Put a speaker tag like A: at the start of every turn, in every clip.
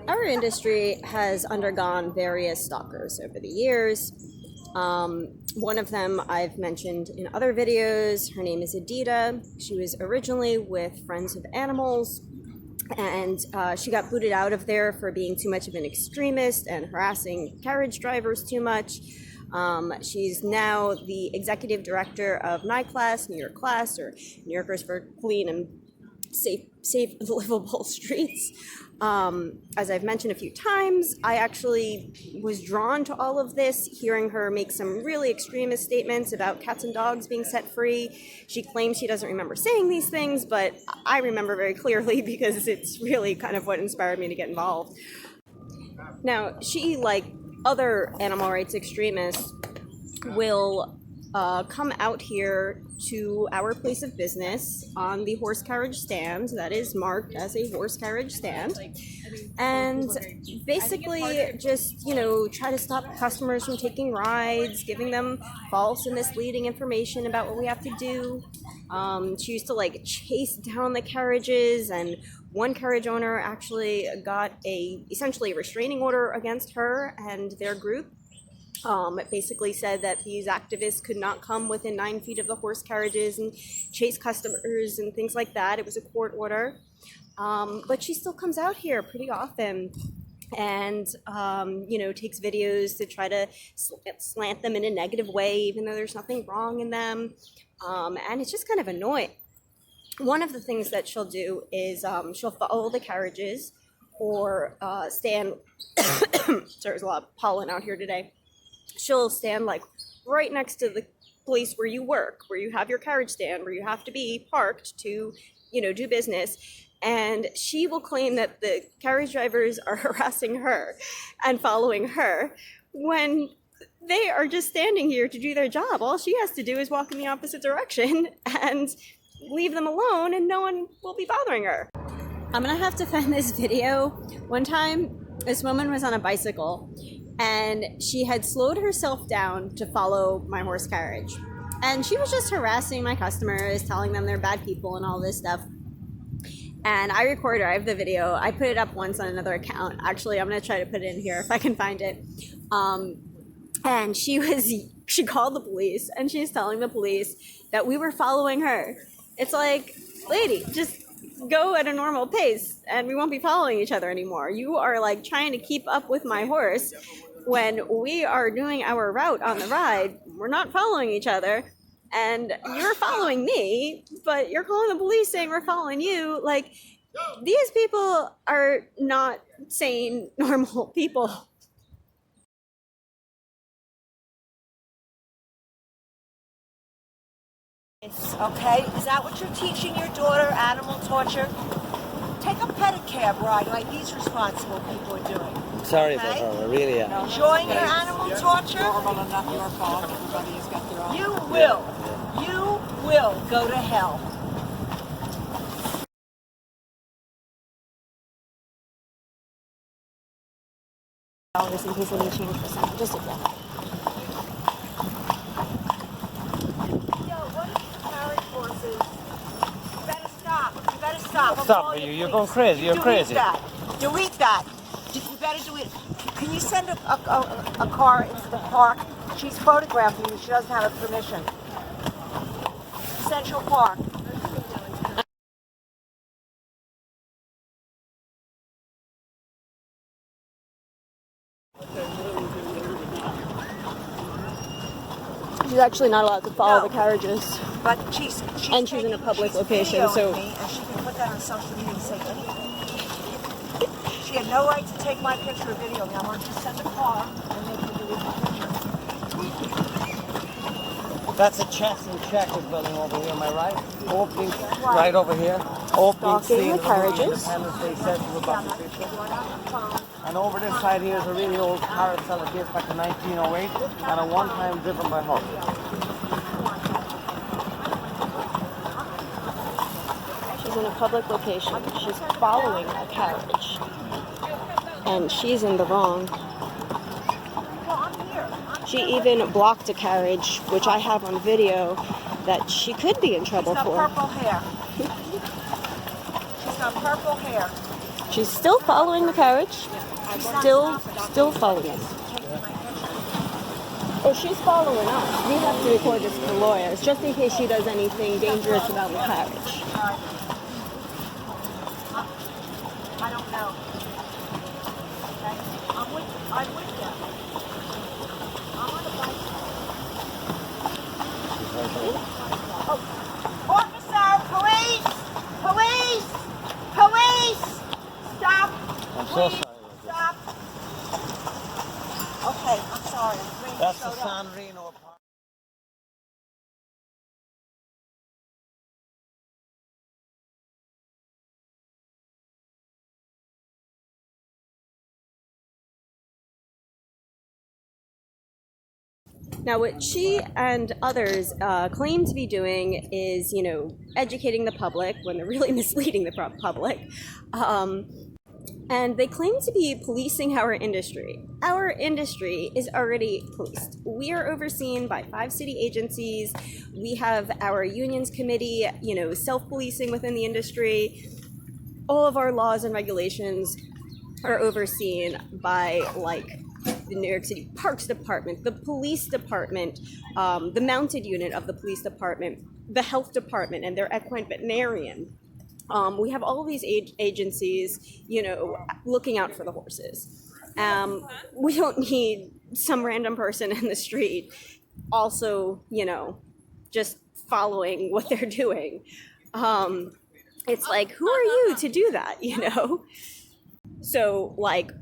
A: Our industry has undergone various stalkers over the years. One of them I've mentioned in other videos. Her name is Adita. She was originally with Friends of Animals, and she got booted out of there for being too much of an extremist and harassing carriage drivers too much. She's now the executive director of NYClass, New York Class, or New Yorkers for Clean and Safe Livable Streets. As I've mentioned a few times, I actually was drawn to all of this, hearing her make some really extremist statements about cats and dogs being set free. She claims she doesn't remember saying these things, but I remember very clearly because it's really kind of what inspired me to get involved. Now, she, like other animal rights extremists, will come out here to our place of business on the horse carriage stand that is marked as a horse carriage stand, and basically just, try to stop customers from taking rides, giving them false and misleading information about what we have to do. She used to chase down the carriages, and one carriage owner actually got essentially a restraining order against her and their group. It basically said that these activists could not come within 9 feet of the horse carriages and chase customers and things like that. It was a court order. But she still comes out here pretty often and, takes videos to try to slant them in a negative way, even though there's nothing wrong in them. And it's just kind of annoying. One of the things that she'll do is she'll follow the carriages or stand. Sorry, there's a lot of pollen out here today. She'll stand right next to the place where you work, where you have your carriage stand, where you have to be parked to, do business. And she will claim that the carriage drivers are harassing her and following her when they are just standing here to do their job. All she has to do is walk in the opposite direction and leave them alone, and no one will be bothering her. I'm gonna have to find this video. One time, this woman was on a bicycle, and she had slowed herself down to follow my horse carriage. And she was just harassing my customers, telling them they're bad people and all this stuff. And I recorded her. I have the video. I put it up once on another account. Actually, I'm going to try to put it in here if I can find it. And she called the police, and she's telling the police that we were following her. It's like, lady, just go at a normal pace and we won't be following each other anymore. You are trying to keep up with my horse when we are doing our route on the ride. We're not following each other, and you're following me, but you're calling the police saying we're following you. These people are not sane, normal people.
B: Okay, is that what you're teaching your daughter, animal torture? Take a pedicab ride like these responsible people are doing.
C: Sorry about her, really.
B: Enjoying your animal torture?
D: Normal and not your fault. Everybody has got their own.
B: You will go to hell.
A: Just in case I need to change for something. Just a second.
B: What is the carriage horses? You better stop. You better stop.
C: Stop, you're going crazy. You're crazy.
B: Delete that. You better delete it. Can you send a car into the park? She's photographing you. She doesn't have a permission. Central Park.
A: She's actually not allowed to follow the carriages.
B: But she's
A: in a public location, so
B: me, and she can put that on social media and say anything. She had no right to take my picture or video. Now I want you to send a car and make her delete the picture.
C: That's a chest and checkers building over here, am I right? Opening right over here. Opening
A: Stalking the carriages.
C: And over this side here is a really old carousel that dates back to 1908 and a one-time driven by horse.
A: She's in a public location. She's following a carriage. And she's in the wrong. She even blocked a carriage, which I have on video, that she could be in trouble for.
B: She's got purple hair. She's got purple hair.
A: She's still following the carriage. She's still following us. Oh, she's following us. We have to record this for lawyers, just in case she does anything dangerous about the carriage.
B: I don't know. Okay? I'm with you. I'm on a bicycle. Oh, officer, police! Stop!
C: I'm so
B: Please,
C: sorry.
B: stop! Okay, I'm sorry.
C: That's the San Reno apartment.
A: Now, what she and others claim to be doing is, educating the public when they're really misleading the public. And they claim to be policing our industry. Our industry is already policed. We are overseen by 5 city agencies. We have our unions committee, self-policing within the industry. All of our laws and regulations are overseen by, the New York City Parks Department, the Police Department, the mounted unit of the Police Department, the Health Department, and their equine veterinarian. We have all of these agencies, looking out for the horses. We don't need some random person in the street also, just following what they're doing. It's like, who are you to do that, So,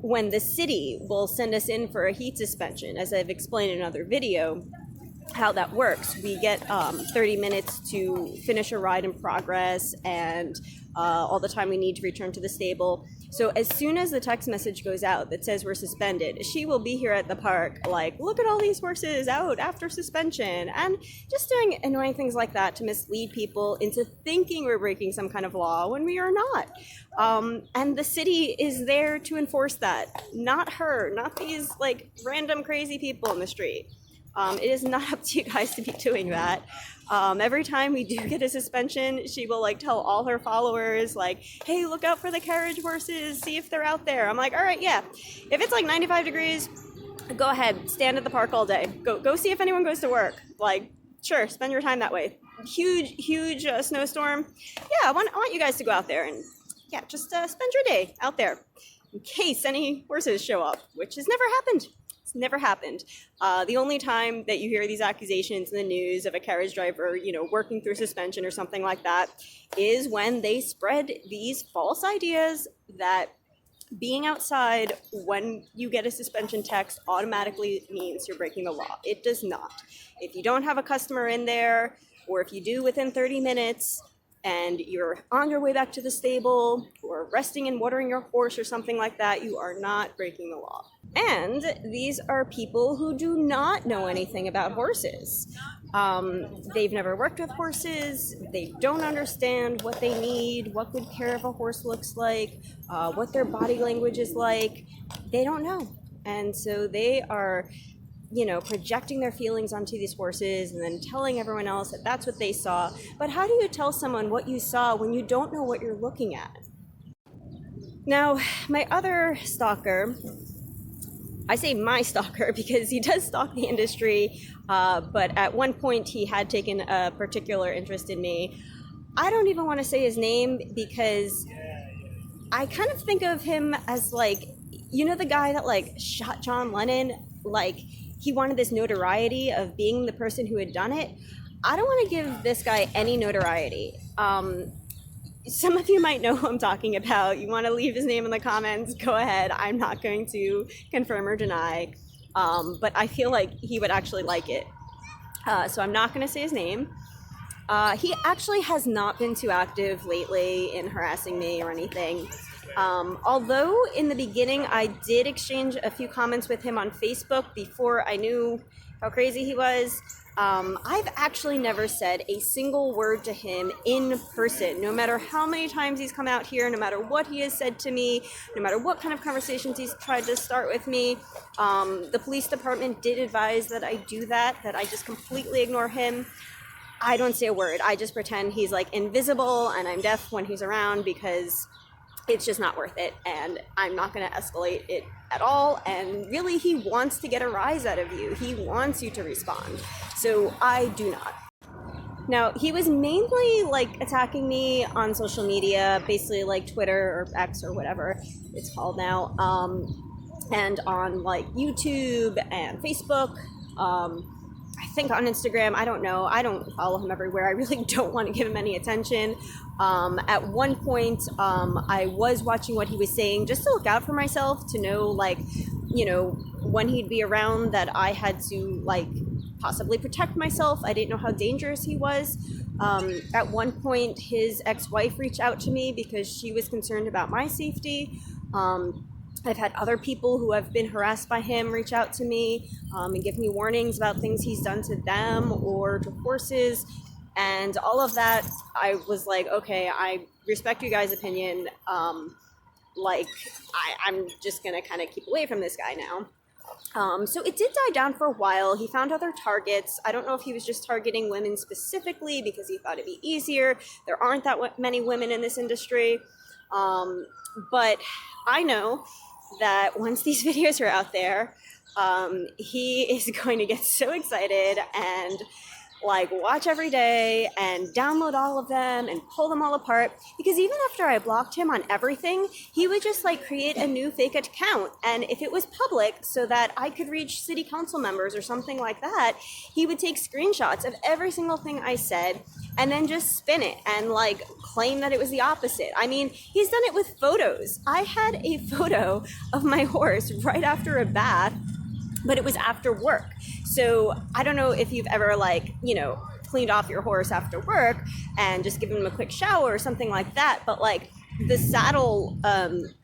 A: when the city will send us in for a heat suspension, as I've explained in another video, how that works. We get 30 minutes to finish a ride in progress and all the time we need to return to the stable. So as soon as the text message goes out that says we're suspended, she will be here at the park look at all these horses out after suspension, and just doing annoying things like that to mislead people into thinking we're breaking some kind of law when we are not. And the city is there to enforce that, not her, not these random crazy people in the street. It is not up to you guys to be doing that. Every time we do get a suspension, she will tell all her followers hey, look out for the carriage horses, see if they're out there. I'm like, all right, yeah. If it's 95 degrees, go ahead, stand at the park all day. Go see if anyone goes to work. Sure, spend your time that way. Huge snowstorm. Yeah, I want you guys to go out there and just spend your day out there in case any horses show up, which has never happened. It's never happened. The only time that you hear these accusations in the news of a carriage driver, working through suspension or something like that, is when they spread these false ideas that being outside when you get a suspension text automatically means you're breaking the law. It does not. If you don't have a customer in there, or if you do within 30 minutes, and you're on your way back to the stable or resting and watering your horse or something like that, you are not breaking the law. And these are people who do not know anything about horses. They've never worked with horses. They don't understand what they need, what good care of a horse looks like, what their body language is like. They don't know. And so they are projecting their feelings onto these horses and then telling everyone else that that's what they saw. But how do you tell someone what you saw when you don't know what you're looking at? Now, my other stalker, I say my stalker because he does stalk the industry, but at one point he had taken a particular interest in me. I don't even want to say his name because I kind of think of him as the guy that shot John Lennon, he wanted this notoriety of being the person who had done it. I don't want to give this guy any notoriety. Some of you might know who I'm talking about. You want to leave his name in the comments, go ahead. I'm not going to confirm or deny, but I feel like he would actually like it. So I'm not going to say his name. He actually has not been too active lately in harassing me or anything. Although in the beginning I did exchange a few comments with him on Facebook before I knew how crazy he was. I've actually never said a single word to him in person, no matter how many times he's come out here, no matter what he has said to me, no matter what kind of conversations he's tried to start with me. The police department did advise that I do that I just completely ignore him. I don't say a word. I just pretend he's invisible and I'm deaf when he's around because it's just not worth it, and I'm not going to escalate it at all. And really, he wants to get a rise out of you. He wants you to respond. So I do not. Now, he was mainly like attacking me on social media, basically like Twitter or X or whatever it's called now, and on like YouTube and Facebook. I think on Instagram, I don't know. I don't follow him everywhere. I really don't want to give him any attention. At one point, I was watching what he was saying just to look out for myself, to know, like, you know, when he'd be around, that I had to, like, possibly protect myself. I didn't know how dangerous he was. At one point, his ex-wife reached out to me because she was concerned about my safety. I've had other people who have been harassed by him reach out to me and give me warnings about things he's done to them or to horses. And all of that, I was like, okay, I respect you guys' opinion. I'm just going to kind of keep away from this guy now. So it did die down for a while. He found other targets. I don't know if he was just targeting women specifically because he thought it'd be easier. There aren't that many women in this industry. But I know that once these videos are out there, he is going to get so excited and like watch every day and download all of them and pull them all apart, because even after I blocked him on everything, he would just like create a new fake account, and if it was public so that I could reach city council members or something like that, he would take screenshots of every single thing I said and then just spin it and like claim that it was the opposite. I mean, he's done it with photos. I had a photo of my horse right after a bath, but it was after work. So I don't know if you've ever like, you know, cleaned off your horse after work and just given him a quick shower or something like that. But like the saddle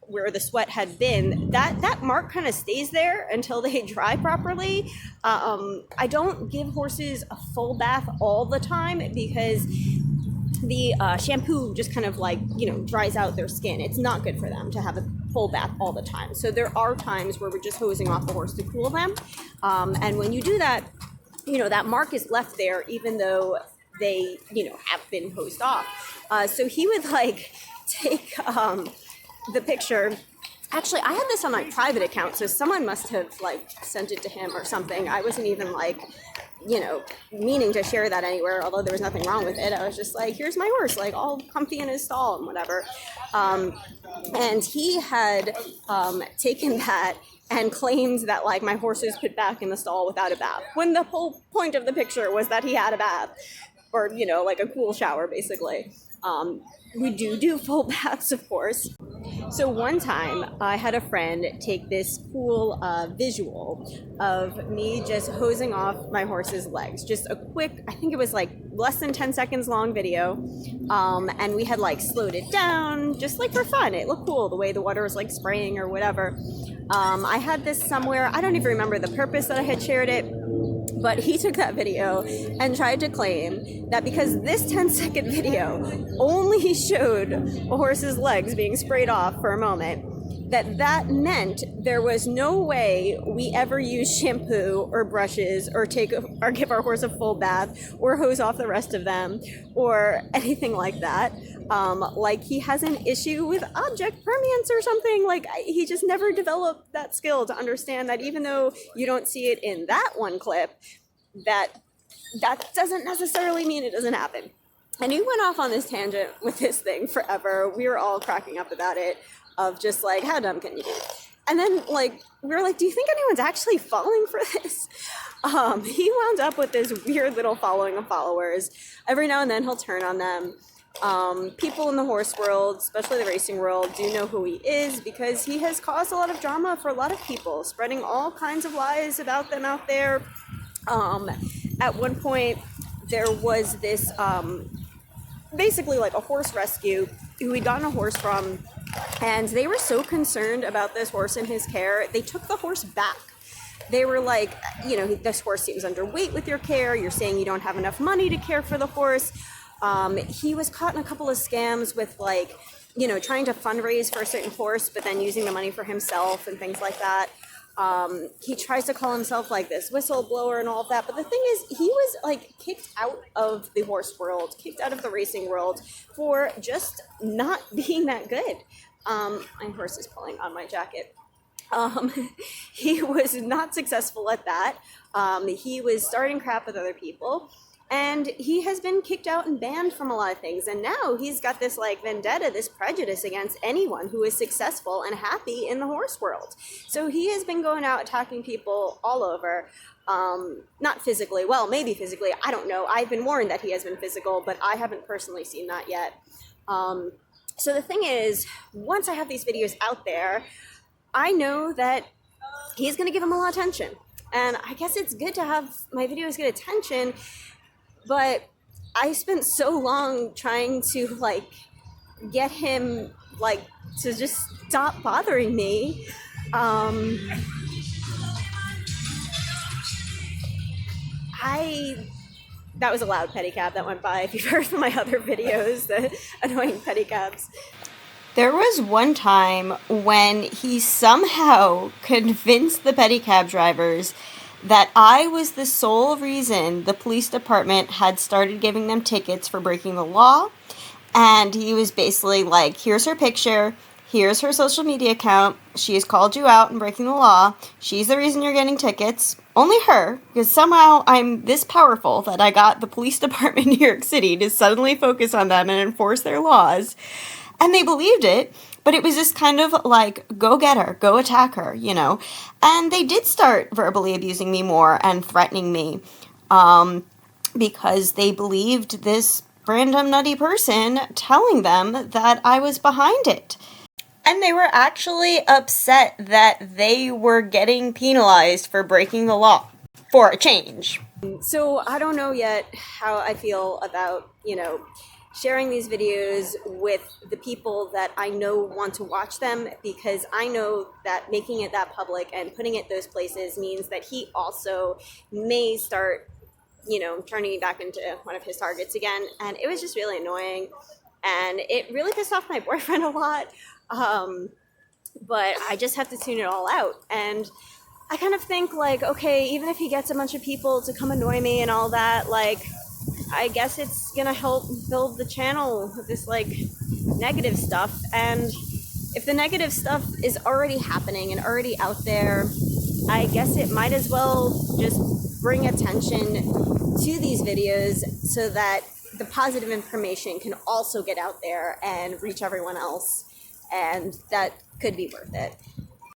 A: where the sweat had been, that mark kind of stays there until they dry properly. I don't give horses a full bath all the time because the shampoo just kind of like, you know, dries out their skin. It's not good for them to have a full bath all the time. So there are times where we're just hosing off the horse to cool them. And when you do that, you know, that mark is left there even though they, you know, have been hosed off. So he would like take the picture. Actually, I had this on my private account, so someone must have like sent it to him or something. I wasn't even like, you know, meaning to share that anywhere, although there was nothing wrong with it. I was just like, here's my horse, like all comfy in his stall and whatever. And he had taken that and claimed that like my horse is put back in the stall without a bath, when the whole point of the picture was that he had a bath, or, you know, like a cool shower basically. We do full baths, of course. So one time I had a friend take this cool visual of me just hosing off my horse's legs. Just a quick, I think it was like less than 10 seconds long video. And we had like slowed it down just like for fun. It looked cool the way the water was like spraying or whatever. I had this somewhere, I don't even remember the purpose that I had shared it. But he took that video and tried to claim that because this 10-second video only showed a horse's legs being sprayed off for a moment, that meant there was no way we ever use shampoo or brushes or give our horse a full bath or hose off the rest of them or anything like that. Like he has an issue with object permanence or something. Like he just never developed that skill to understand that even though you don't see it in that one clip, that doesn't necessarily mean it doesn't happen. And he went off on this tangent with this thing forever. We were all cracking up about it, of just like, how dumb can you be? And then like we were like, do you think anyone's actually falling for this? He wound up with this weird little following of followers. Every now and then he'll turn on them. People in the horse world, especially the racing world, do know who he is because he has caused a lot of drama for a lot of people, spreading all kinds of lies about them out there. At one point, there was this, basically like a horse rescue who we'd gotten a horse from, and they were so concerned about this horse and his care, they took the horse back. They were like, you know, this horse seems underweight with your care. You're saying you don't have enough money to care for the horse. He was caught in a couple of scams with like, you know, trying to fundraise for a certain horse, but then using the money for himself and things like that. He tries to call himself like this whistleblower and all of that. But the thing is, he was like kicked out of the horse world, kicked out of the racing world for just not being that good. My horse is pulling on my jacket. He was not successful at that. He was starting crap with other people, and he has been kicked out and banned from a lot of things. And now he's got this like vendetta, this prejudice against anyone who is successful and happy in the horse world. So he has been going out attacking people all over. Not physically, well, maybe physically, I don't know. I've been warned that he has been physical, but I haven't personally seen that yet. So the thing is, once I have these videos out there, I know that he's going to give him a lot of attention. And I guess it's good to have my videos get attention, but I spent so long trying to like get him like to just stop bothering me. That was a loud pedicab that went by. If you've heard from my other videos, the annoying pedicabs. There was one time when he somehow convinced the pedicab drivers that I was the sole reason the police department had started giving them tickets for breaking the law. And he was basically like, here's her picture, here's her social media account, she has called you out and breaking the law, she's the reason you're getting tickets. Only her, because somehow I'm this powerful that I got the police department in New York City to suddenly focus on them and enforce their laws. And they believed it, but it was just kind of like, go get her, go attack her, you know. And they did start verbally abusing me more and threatening me because they believed this random nutty person telling them that I was behind it. And they were actually upset that they were getting penalized for breaking the law for a change. So I don't know yet how I feel about, you know, sharing these videos with the people that I know want to watch them, because I know that making it that public and putting it those places means that he also may start, you know, turning me back into one of his targets again. And it was just really annoying. And it really pissed off my boyfriend a lot. But I just have to tune it all out. And I kind of think like, okay, even if he gets a bunch of people to come annoy me and all that, like, I guess it's gonna help build the channel with this like negative stuff. And if the negative stuff is already happening and already out there, I guess it might as well just bring attention to these videos so that the positive information can also get out there and reach everyone else. And that could be worth it.